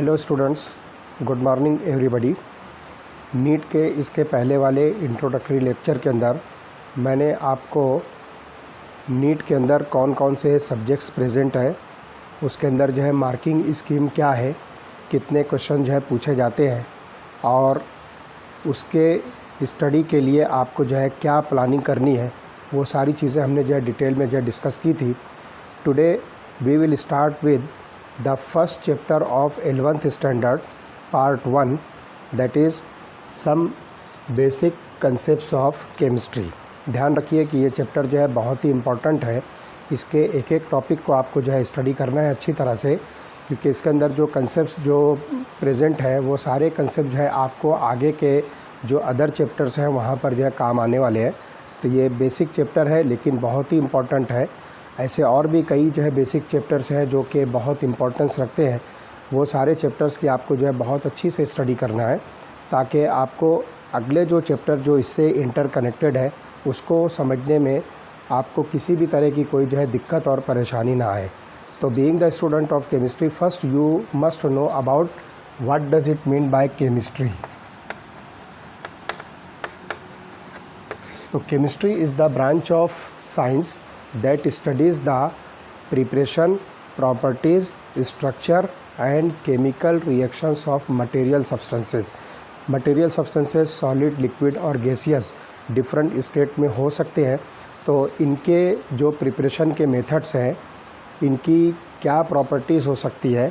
Hello students, good morning everybody. NEET के इसके पहले वाले इंट्रोडक्टरी लेक्चर के अंदर मैंने आपको नीट के अंदर कौन कौन से सब्जेक्ट्स प्रेजेंट है, उसके अंदर जो है मार्किंग स्कीम क्या है, कितने क्वेश्चन जो है पूछे जाते हैं और उसके स्टडी के लिए आपको जो है क्या प्लानिंग करनी है, वो सारी चीज़ें हमने जो है डिटेल में जो है डिस्कस की थी। Today we will start with the first chapter of 11th standard part 1, that is some basic concepts of chemistry। ध्यान रखिए कि ये चैप्टर जो है बहुत ही इम्पॉर्टेंट है। इसके एक एक टॉपिक को आपको जो है स्टडी करना है अच्छी तरह से, क्योंकि इसके अंदर जो कंसेप्ट जो प्रेजेंट है वो सारे कंसेप्ट जो है आपको आगे के जो अदर चैप्टर्स हैं वहाँ पर जो है काम आने वाले हैं। तो ये बेसिक चैप्टर है लेकिन बहुत ही इम्पॉर्टेंट है। ऐसे और भी कई जो है बेसिक चैप्टर्स हैं जो कि बहुत इम्पोर्टेंस रखते हैं। वो सारे चैप्टर्स की आपको जो है बहुत अच्छी से स्टडी करना है, ताकि आपको अगले जो चैप्टर जो इससे इंटरकनेक्टेड है उसको समझने में आपको किसी भी तरह की कोई जो है दिक्कत और परेशानी ना आए। तो being the student of chemistry, first you must know about what does it mean by chemistry. तो chemistry is the branch of science that studies the preparation, properties, structure and chemical reactions of material substances। material substances solid, liquid और gaseous different state में हो सकते हैं। तो इनके जो preparation के methods हैं, इनकी क्या properties हो सकती है,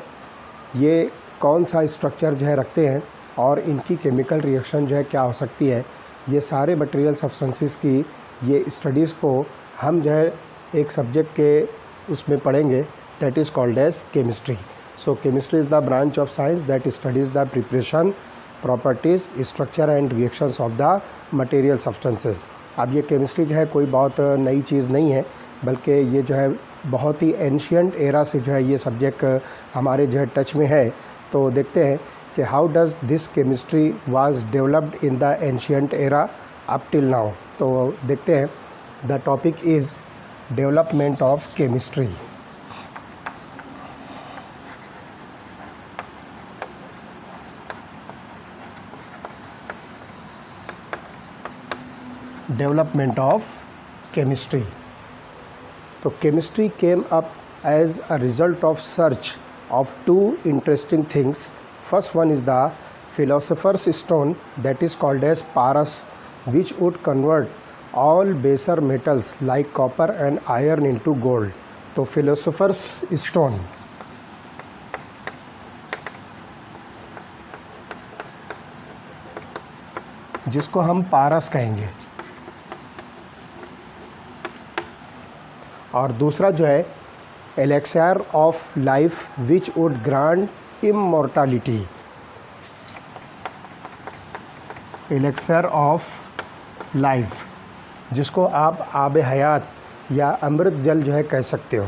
ये कौन सा structure जो है रखते हैं और इनकी chemical reaction जो है क्या हो सकती है, ये सारे material substances की ये studies को हम जो है एक सब्जेक्ट के उसमें पढ़ेंगे, that is called as chemistry. So chemistry is the branch of science that studies the preparation, properties, structure and reactions of the material substances. अब ये केमिस्ट्री जो है कोई बहुत नई चीज़ नहीं है, बल्कि ये जो है बहुत ही एंशियंट एरा से जो है ये सब्जेक्ट हमारे जो है टच में है। तो देखते हैं कि how does this chemistry was developed in the ancient era up till now. तो देखते हैं, the topic is development of chemistry. Development of chemistry. तो chemistry came up as a result of search of two interesting things. First one is the philosopher's stone that is called as paras, which would convert all baser metals like copper and iron into gold। तो philosopher's stone जिसको हम पारस कहेंगे, और दूसरा जो है elixir of life which would grant immortality. Elixir of life जिसको आप आब हयात या अमृत जल जो है कह सकते हो।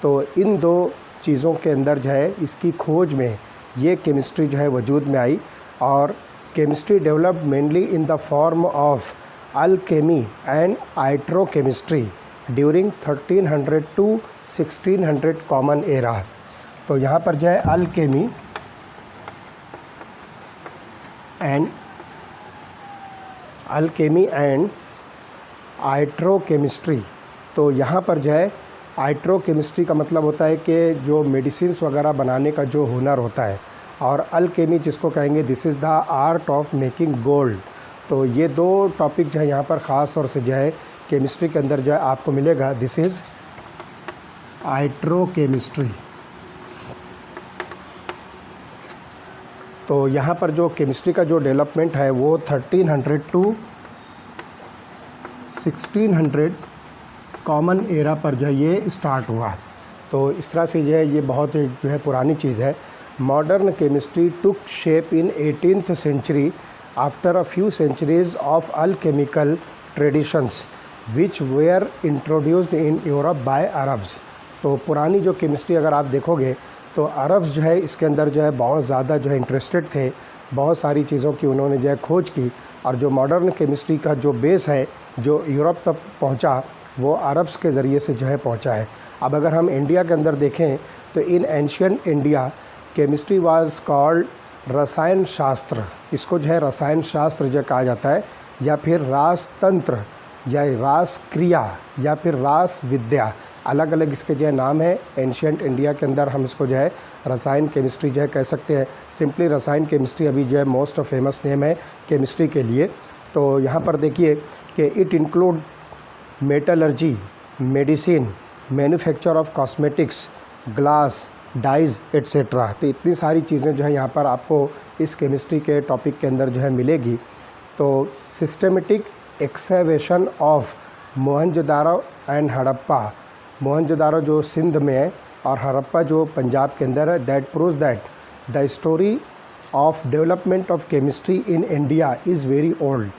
तो इन दो चीज़ों के अंदर जो है इसकी खोज में ये केमिस्ट्री जो है वजूद में आई, और chemistry developed mainly in the form of alchemy and hydrochemistry during 1300 to 1600 common era. तो यहाँ पर जो है अल्केमी एंड हाइड्रोकेमिस्ट्री। तो यहाँ पर जो है हाइड्रोकेमिस्ट्री का मतलब होता है कि जो मेडिसिन्स वगैरह बनाने का जो हुनर होता है, और अल्केमी जिसको कहेंगे this is the art of making gold. तो ये दो टॉपिक जो है यहाँ पर ख़ास तौर से जो है केमिस्ट्री के अंदर जो है आपको मिलेगा। This is hydrochemistry. तो यहाँ पर जो केमिस्ट्री का जो डेवलपमेंट है वो 1300 टू 1600 कॉमन एरा पर जो है ये स्टार्ट हुआ। तो इस तरह से जो है ये बहुत जो है पुरानी चीज़ है। Modern chemistry took shape in 18th century after a few centuries of alchemical traditions which were introduced in Europe by Arabs. तो पुरानी जो केमिस्ट्री अगर आप देखोगे तो अरब्स जो है इसके अंदर जो है बहुत ज़्यादा जो है इंटरेस्टेड थे, बहुत सारी चीज़ों की उन्होंने जो है खोज की, और जो मॉडर्न केमिस्ट्री का जो बेस है जो यूरोप तक पहुंचा वो अरब्स के ज़रिए से जो है पहुंचा है। अब अगर हम इंडिया के अंदर देखें तो in ancient India chemistry was called रसायन शास्त्र, इसको जो है रसायन शास्त्र जो कहा जाता है, या फिर रास तंत्र या रास क्रिया या फिर रास विद्या, अलग अलग इसके जो है नाम है। एंशियंट इंडिया के अंदर हम इसको जो है रसायन केमिस्ट्री जो है कह सकते हैं। सिंपली रसायन केमिस्ट्री अभी जो है मोस्ट फेमस नेम है केमिस्ट्री के लिए। तो यहाँ पर देखिए कि it include metallurgy, medicine, manufacture of cosmetics, glass, dyes etcetera. तो इतनी सारी चीज़ें जो है यहाँ पर आपको इस केमिस्ट्री के टॉपिक के अंदर जो है मिलेगी। तो systematic excavation of Mohenjodaro and Harappa, Mohenjodaro जो सिंध में है और हड़प्पा जो पंजाब के अंदर है, that proves that the story of development of chemistry in India is very old.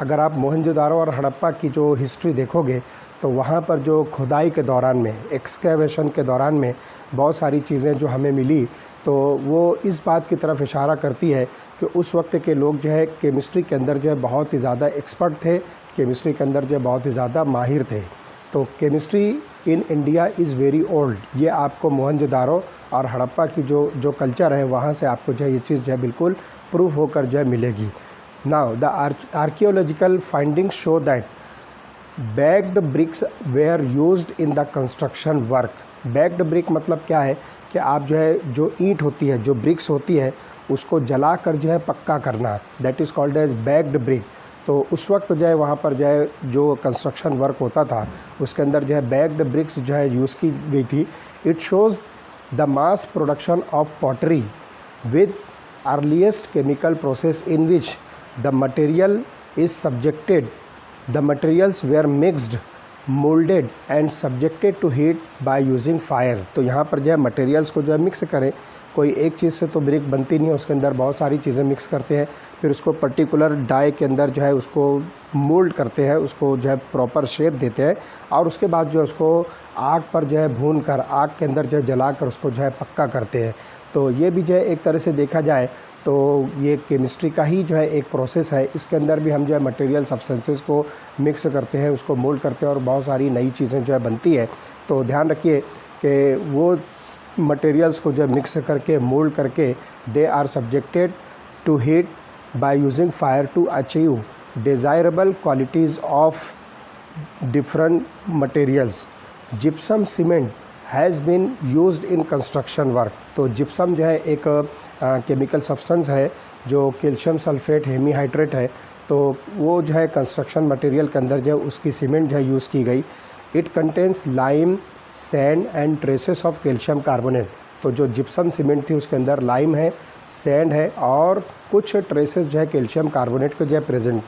अगर आप मोहनजोदारो और हड़प्पा की जो हिस्ट्री देखोगे तो वहाँ पर जो खुदाई के दौरान में, एक्सकेवेशन के दौरान में बहुत सारी चीज़ें जो हमें मिली, तो वो इस बात की तरफ इशारा करती है कि उस वक्त के लोग जो है केमिस्ट्री के अंदर जो है बहुत ही ज़्यादा एक्सपर्ट थे, केमिस्ट्री के अंदर जो है बहुत ही ज़्यादा माहिर थे। तो chemistry in India is very old, ये आपको मोहनजोदारो और हड़प्पा की जो कल्चर है वहाँ से आपको जो है ये चीज़ जो है बिल्कुल प्रूफ होकर जो है मिलेगी। Now the archaeological findings show that baked bricks were used in the construction work. Baked brick मतलब क्या है कि आप जो है जो ईंट होती है, जो ब्रिक्स होती है, उसको जला कर जो है पक्का करना, that is called as baked brick. तो उस वक्त जो है वहाँ पर जो है जो कंस्ट्रक्शन वर्क होता था उसके अंदर जो है बैग्ड ब्रिक्स जो है यूज़ की गई थी। It shows the mass production of pottery with earliest chemical process in which the materials were mixed, molded and subjected to heat by using fire। तो यहाँ पर जो है मटेरियल्स को जो है मिक्स करें, कोई एक चीज़ से तो ब्रिक बनती नहीं है, उसके अंदर बहुत सारी चीज़ें मिक्स करते हैं, फिर उसको पर्टिकुलर डाई के अंदर जो है उसको मोल्ड करते हैं, उसको जो है प्रॉपर शेप देते हैं और उसके बाद जो है उसको आग पर जो है भून कर, आग के अंदर जो है जला कर उसको जो है पक्का करते हैं। तो ये भी जो है एक तरह से देखा जाए तो ये केमिस्ट्री का ही जो है एक प्रोसेस है। इसके अंदर भी हम जो है मटेरियल सब्सटेंसेस को मिक्स करते हैं, उसको मोल्ड करते हैं और बहुत सारी नई चीज़ें जो है बनती है। तो ध्यान रखिए कि वो मटेरियल्स को जो मिक्स करके मोल्ड करके they are subjected to heat by using fire to achieve desirable qualities of different materials. Gypsum cement has been used in construction work. तो जिप्सम जो है एक केमिकल सब्सटेंस है जो कैल्शियम सल्फेट हेमीहाइड्रेट है, तो वो जो है कंस्ट्रक्शन मटेरियल के अंदर जो है उसकी सीमेंट जो है यूज़ की गई। It contains lime, sand and traces of calcium carbonate. तो जो जिप्सम सीमेंट थी उसके अंदर लाइम है, सैंड है और कुछ ट्रेसेस जो है कैल्शियम कार्बोनेट के जो है प्रेजेंट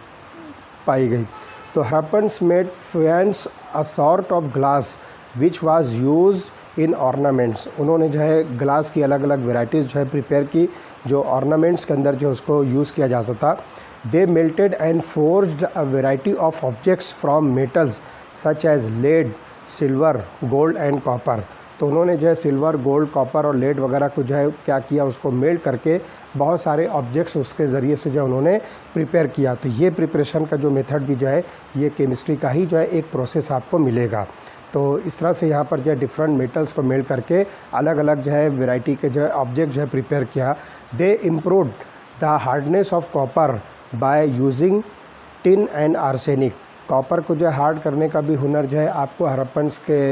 पाई गई। तो Harappans made fans a sort of glass which was used in ornaments. उन्होंने जो है ग्लास की अलग अलग वेराइटीज़ जो है प्रिपेयर की, जो ऑर्नामेंट्स के अंदर जो उसको यूज़ किया जाता था। They melted and forged a variety of objects from metals such as lead, silver, gold and copper. तो उन्होंने जो है सिल्वर, गोल्ड, कॉपर और लेड वगैरह को जो है क्या किया, उसको मेल्ट करके बहुत सारे ऑब्जेक्ट्स उसके ज़रिए से जो उन्होंने प्रिपेयर किया। तो ये प्रिपरेशन का जो मेथड भी जो है ये केमिस्ट्री का ही जो है एक प्रोसेस आपको मिलेगा। तो इस तरह से यहाँ पर जो है डिफरेंट मेटल्स को मेल्ट करके अलग अलग जो है वैरायटी के जो है ऑब्जेक्ट जो है प्रिपेयर किया। They improved the hardness of copper by using tin and arsenic. Copper को जो है हार्ड करने का भी हुनर जो है आपको हड़प्पन्स के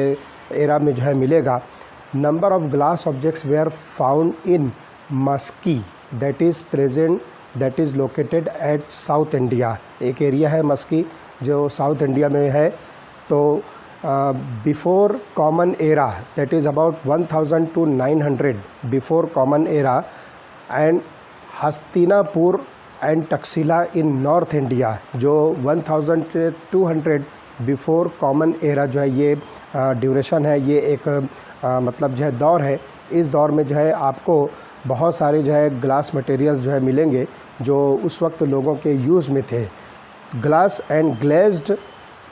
एरा में जो है मिलेगा। Number of glass objects were found in Maski that is present, that is located at South India. एक एरिया है मस्की जो साउथ इंडिया में है। तो before common era, that is about 1000 to 900 before common era, and Hastinapur and Takshashila in North India जो 1200 before common era जो है ये ड्यूरेशन है, ये एक मतलब जो है दौर है। इस दौर में जो है आपको बहुत सारे जो है ग्लास मटेरियल्स जो है मिलेंगे जो उस वक्त लोगों के यूज़ में थे। Glass and glazed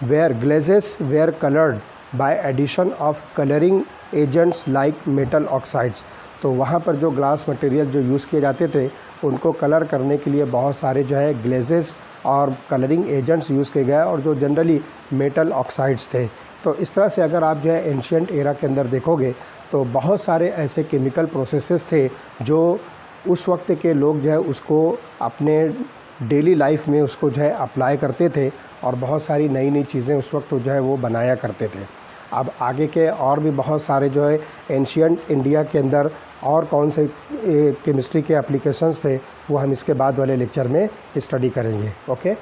where glazes were colored by addition of coloring agents like metal oxides। तो वहाँ पर जो ग्लास मटेरियल जो यूज़ किए जाते थे उनको कलर करने के लिए बहुत सारे जो है ग्लेजेस और कलरिंग एजेंट्स यूज़ किए गए और जो जनरली मेटल ऑक्साइड्स थे। तो इस तरह से अगर आप जो है एंशिएंट एरा के अंदर देखोगे तो बहुत सारे ऐसे केमिकल प्रोसेसेस थे जो उस वक्त के लोग जो है उसको अपने डेली लाइफ में उसको जो है अप्लाई करते थे और बहुत सारी नई नई चीज़ें उस वक्त जो है वो बनाया करते थे। अब आगे के और भी बहुत सारे जो है एंशिएंट इंडिया के अंदर और कौन से केमिस्ट्री के एप्लीकेशंस थे वो हम इसके बाद वाले लेक्चर में स्टडी करेंगे। ओके।